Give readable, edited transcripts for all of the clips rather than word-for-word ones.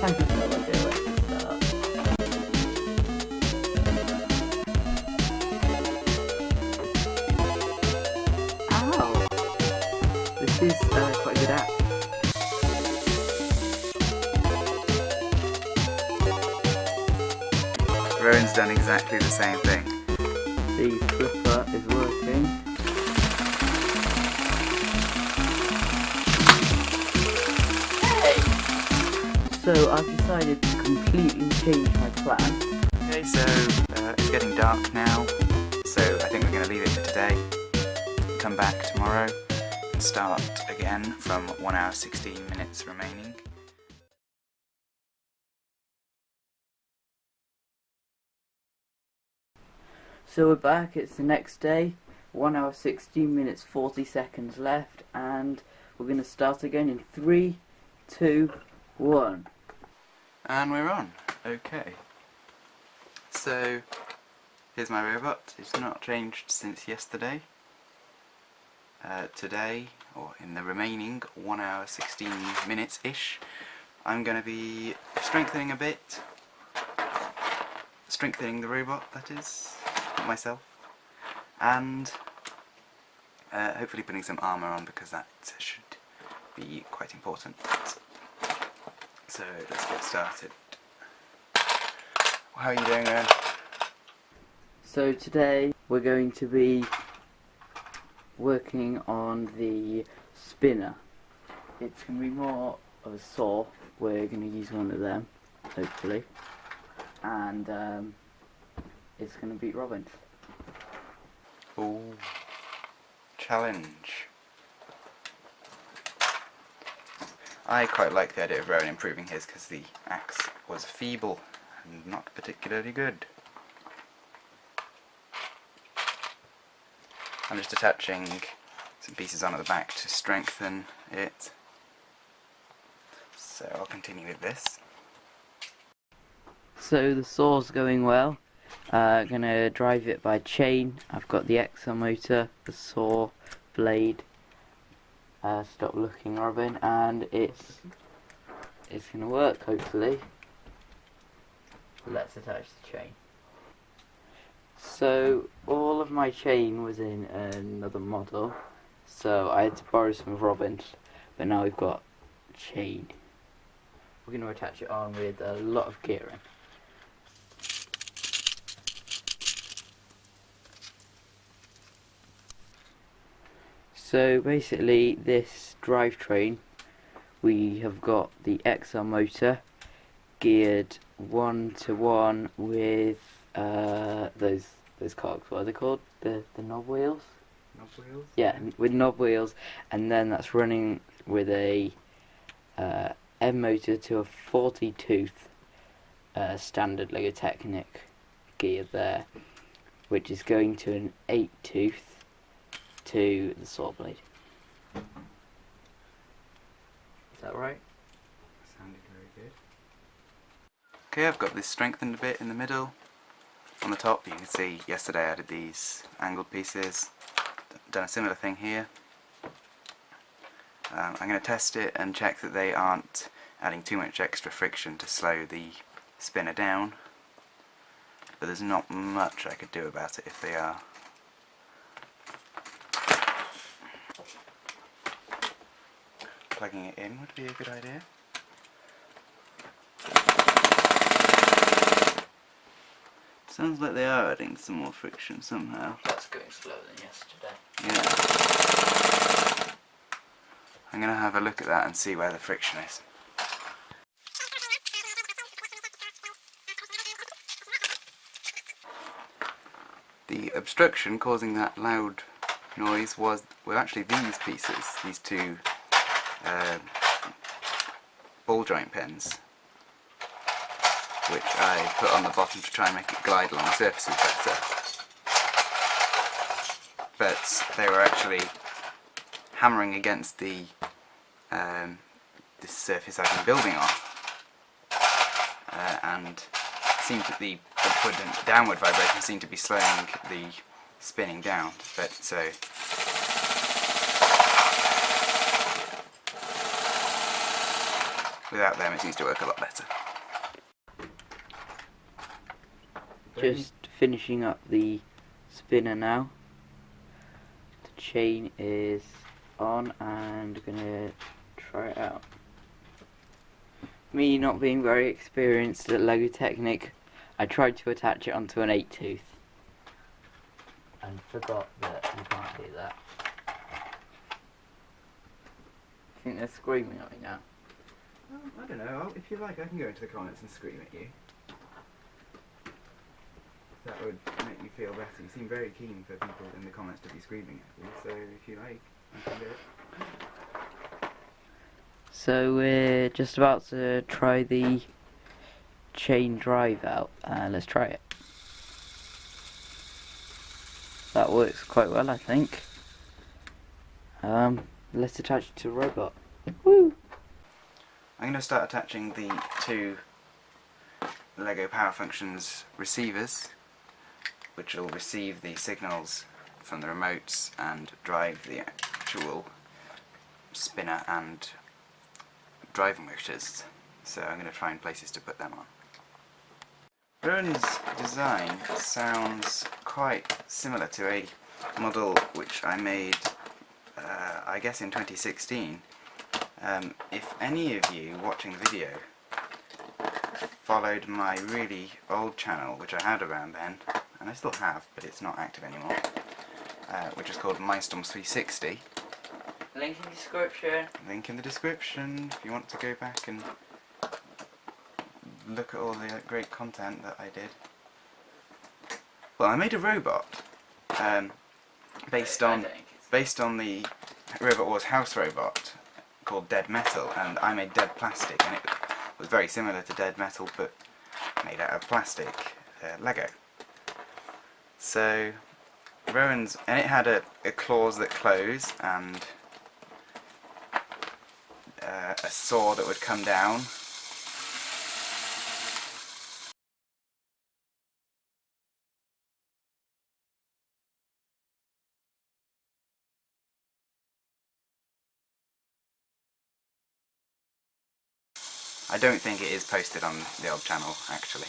I have no idea where to start. Ow! This is quite a good app. Rowan's done exactly the same thing. The flipper is working. So I've decided to completely change my plan. Okay, so it's getting dark now, so I think we're going to leave it for today. Come back tomorrow and start again from 1 hour 16 minutes remaining. So we're back, it's the next day, 1 hour 16 minutes 40 seconds left, and we're going to start again in 3, 2, 1. And we're on. Okay. So, here's my robot. It's not changed since yesterday. Today, or in the remaining 1 hour 16 minutes-ish, I'm going to be strengthening a bit. Strengthening the robot, that is, not myself. And hopefully putting some armour on, because that should be quite important. So let's get started. How are you doing, Ren? So today we're going to be working on the spinner. It's going to be more of a saw. We're going to use one of them, hopefully. And it's going to beat Robin's. Ooh. Challenge. I quite like the idea of Rowan improving his because the axe was feeble and not particularly good. I'm just attaching some pieces on at the back to strengthen it. So I'll continue with this. So the saw's going well. Gonna drive it by chain. I've got the exo motor, the saw, blade. Stop looking, Robin, and it's gonna work, hopefully. Let's attach the chain. So all of my chain was in another model, so I had to borrow some of Robin's, but now we've got chain. We're gonna attach it on with a lot of gearing. So basically this drivetrain, we have got the XR motor geared 1-to-1 with those cogs, what are they called? The knob wheels? Knob wheels? Yeah, with knob wheels, and then that's running with a M motor to a 40 tooth standard Lego Technic gear there, which is going to an 8 tooth to the saw blade. Is that right? Sounded very good. Okay, I've got this strengthened a bit in the middle. On the top, you can see yesterday I added these angled pieces. Done a similar thing here. I'm going to test it and check that they aren't adding too much extra friction to slow the spinner down. But there's not much I could do about it if they are. Plugging it in would be a good idea. Sounds like they are adding some more friction somehow. That's going slower than yesterday. Yeah. I'm going to have a look at that and see where the friction is. The obstruction causing that loud noise were actually these pieces, these two ball joint pins, which I put on the bottom to try and make it glide along surfaces better. But they were actually hammering against the this surface I've been building on, and seemed that the upward and downward vibration seemed to be slowing the spinning down. But so without them it seems to work a lot better. Just finishing up the spinner now. The chain is on and gonna try it out. Me not being very experienced at Lego Technic, I tried to attach it onto an 8 tooth and forgot that you can't do that. I think they're screaming at me now. I don't know, if you like I can go into the comments and scream at you. That would make you feel better. You seem very keen for people in the comments to be screaming at you, so if you like, I can do it. So we're just about to try the chain drive out. Let's try it. That works quite well, I think. Let's attach it to a robot. Woo! I'm going to start attaching the two Lego Power Functions receivers, which will receive the signals from the remotes and drive the actual spinner and driving motors. So I'm going to find places to put them on. Rowan's design sounds quite similar to a model which I made, I guess in 2016. If any of you watching the video followed my really old channel, which I had around then, and I still have, but it's not active anymore, which is called Mindstorms 360. Link in the description. Link in the description if you want to go back and look at all the great content that I did. Well, I made a robot based on the Robot Wars house robot called Dead Metal, and I made Dead Plastic, and it was very similar to Dead Metal but made out of plastic Lego. So Rowan's, and it had a claws that close and a saw that would come down. I don't think it is posted on the old channel, actually.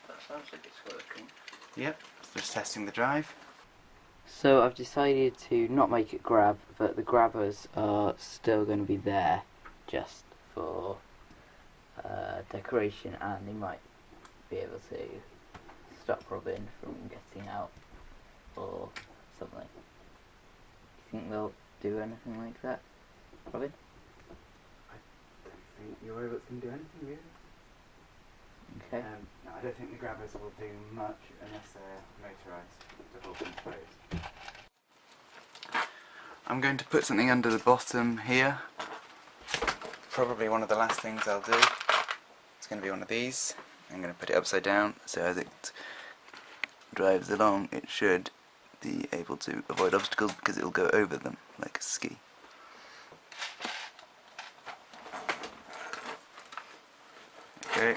That sounds like it's working. Yep, just testing the drive. So I've decided to not make it grab, but the grabbers are still going to be there just for decoration, and they might be able to stop Robin from getting out or something. Do you think they'll do anything like that, Robin? I don't think your robots can do anything really. Okay. No, I don't think the grabbers will do much unless they're motorised to hold them closed. I'm going to put something under the bottom here. Probably one of the last things I'll do. It's going to be one of these. I'm going to put it upside down so as it drives along it should be able to avoid obstacles because it will go over them like a ski. Okay,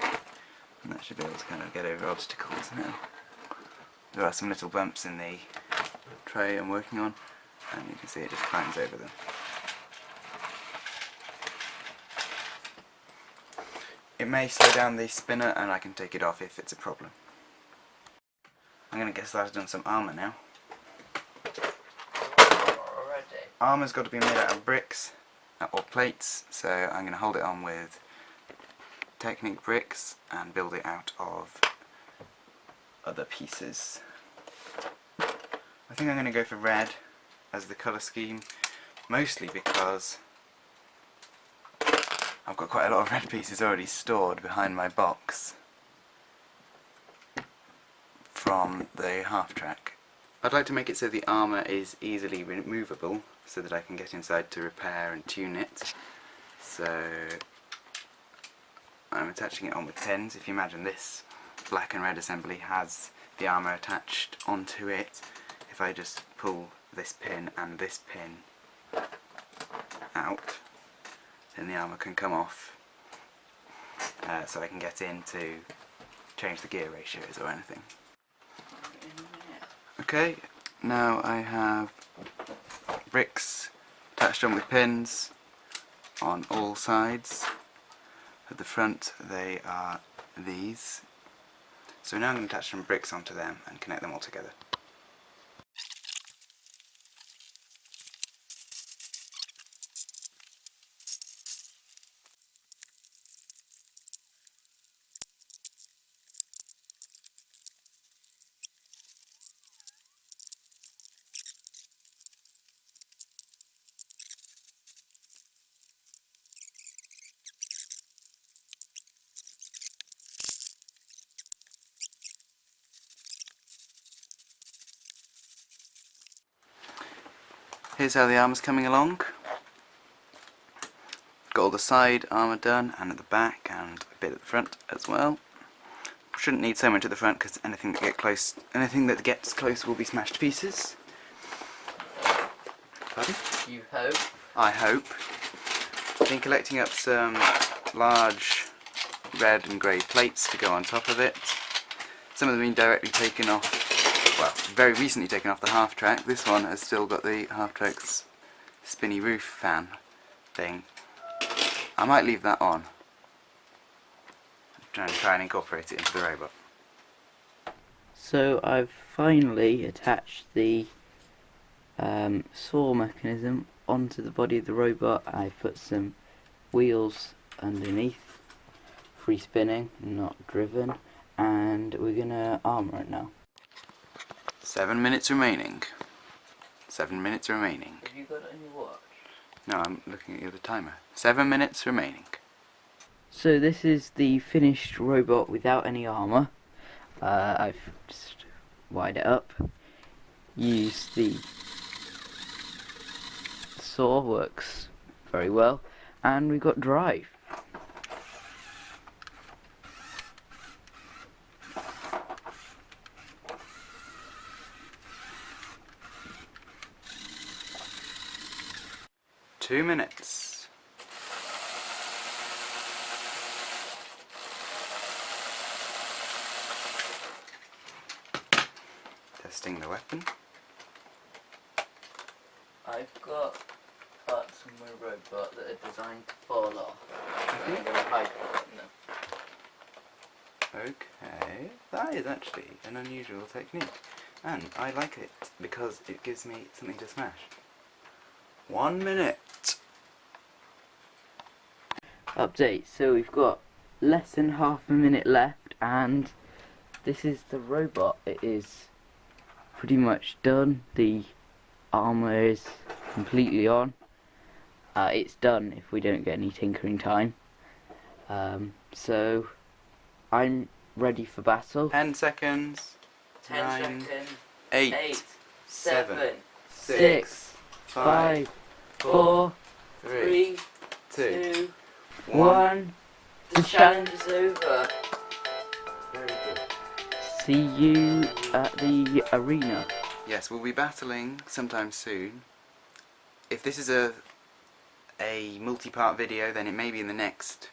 and that should be able to kind of get over obstacles now. There are some little bumps in the tray I'm working on, and you can see it just climbs over them. It may slow down the spinner and I can take it off if it's a problem. I'm going to get started on some armour now. Armour's got to be made out of bricks or plates, so I'm going to hold it on with Technic bricks and build it out of other pieces. I think I'm going to go for red as the colour scheme, mostly because I've got quite a lot of red pieces already stored behind my box from the half track. I'd like to make it so the armour is easily removable so that I can get inside to repair and tune it. So I'm attaching it on with pins. If you imagine this black and red assembly has the armour attached onto it, if I just pull this pin and this pin out, then the armour can come off, so I can get in to change the gear ratios or anything. Okay, now I have bricks attached on with pins on all sides. At the front they are these. So now I'm going to attach some bricks onto them and connect them all together. Here's how the armour's coming along. Got all the side armour done, and at the back, and a bit at the front as well. Shouldn't need so much at the front because anything that gets close will be smashed to pieces. Pardon? You hope. I hope. I've been collecting up some large red and grey plates to go on top of it. Some of them have been directly taken off, well, very recently taken off the half track. This one has still got the half track's spinny roof fan thing. I might leave that on and try and incorporate it into the robot. So I've finally attached the saw mechanism onto the body of the robot. I put some wheels underneath, free spinning, not driven, and we're gonna armour it now. 7 minutes remaining. 7 minutes remaining. Have you got it on your watch? No, I'm looking at the timer. 7 minutes remaining. So this is the finished robot without any armour. I've just wired it up. Use the saw, works very well, and we've got drive. Two minutes. Testing the weapon. I've got parts of my robot that are designed to fall off. I'm going to hide them. Okay, that is actually an unusual technique, and I like it because it gives me something to smash. 1 minute. Update, so we've got less than half a minute left, and this is the robot. It is pretty much done. The armour is completely on. It's done if we don't get any tinkering time. So I'm ready for battle. 10 seconds. 10 9, seconds. 8, 7, 6, 5, 4, 3, 3, 2, 2, 1. The challenge is over. Very good. See you at the arena. Yes, we'll be battling sometime soon. If this is a multi-part video, then it may be in the next,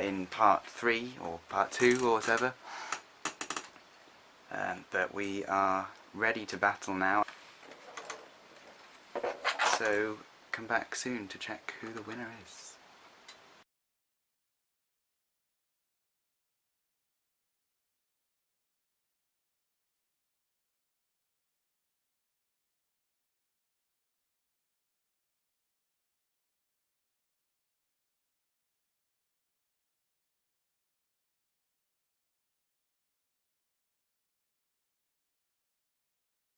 in part 3 or part 2 or whatever. But we are ready to battle now. So come back soon to check who the winner is.